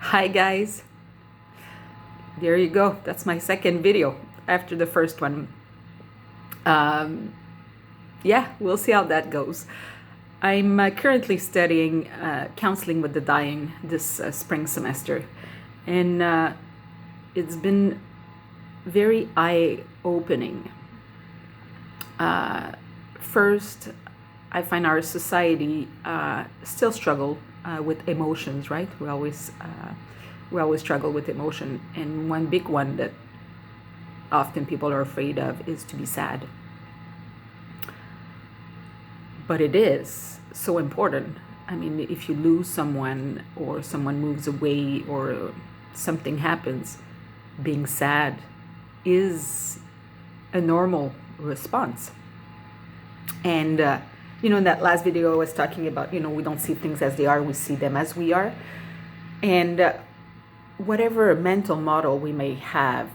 Hi guys, there you go. That's my second video after the first one. Yeah, we'll see how that goes. I'm currently studying counseling with the dying this spring semester, and it's been very eye-opening. First, I find our society still struggle with emotions, right? We always struggle with emotion, and one big one that often people are afraid of is to be sad. But it is so important. I mean, if you lose someone or someone moves away or something happens, being sad is a normal response. And in that last video I was talking about, we don't see things as they are, we see them as we are. And whatever mental model we may have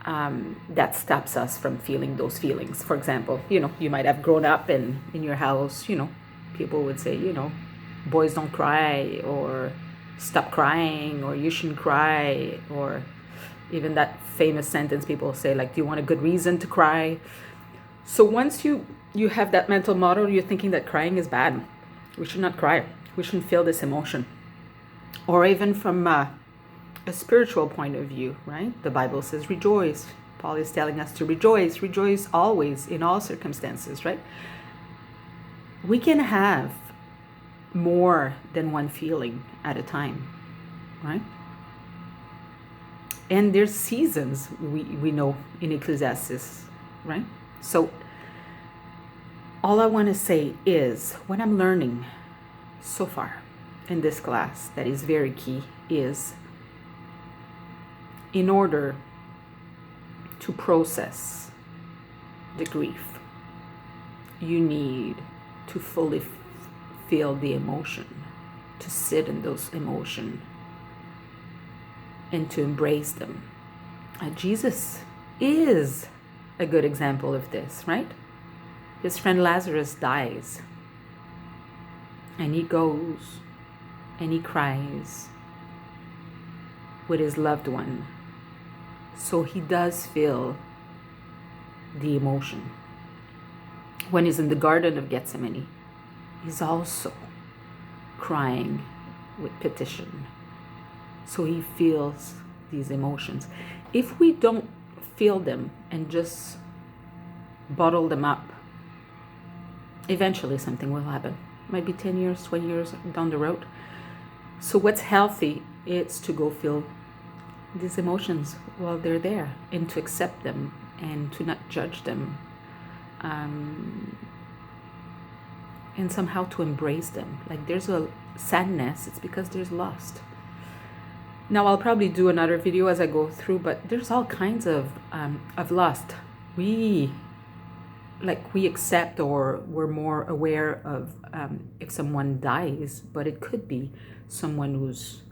that stops us from feeling those feelings. For example, you might have grown up in your house, people would say, boys don't cry, or stop crying, or you shouldn't cry, or even that famous sentence people say, like, do you want a good reason to cry? So once you have that mental model, you're thinking that crying is bad. We should not cry. We shouldn't feel this emotion. Or even from a spiritual point of view, right? The Bible says rejoice. Paul is telling us to rejoice. Rejoice always, in all circumstances, right? We can have more than one feeling at a time, right? And there's seasons, we know in Ecclesiastes, right? So all I want to say is, what I'm learning so far in this class that is very key is, in order to process the grief, you need to fully feel the emotion, to sit in those emotions, and to embrace them. Jesus is a good example of this, right? His friend Lazarus dies, and he goes and he cries with his loved one. So he does feel the emotion. When he's in the Garden of Gethsemane, he's also crying with petition. So he feels these emotions. If we don't feel them and just bottle them up, eventually something will happen. Might be 10 years, 20 years down the road. So what's healthy is to go feel these emotions while they're there, and to accept them and to not judge them, and somehow to embrace them. Like, there's a sadness, it's because there's loss. Now I'll probably do another video as I go through, but there's all kinds of loss. We accept, or we're more aware of if someone dies, but it could be someone who's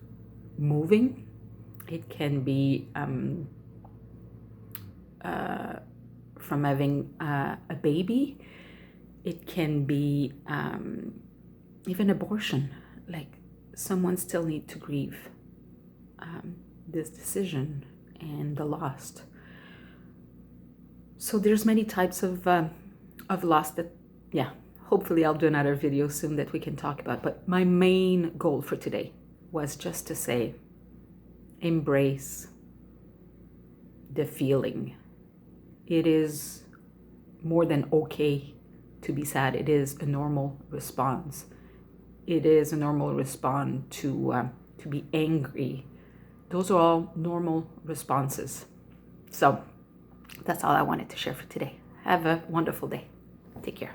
moving. It can be from having a baby. It can be even abortion. Like, someone still need to grieve this decision and the loss. So there's many types of loss that, hopefully I'll do another video soon that we can talk about. But my main goal for today was just to say, embrace the feeling. It is more than okay to be sad. It is a normal response. It is a normal response to be angry. Those are all normal responses. So that's all I wanted to share for today. Have a wonderful day. Take care.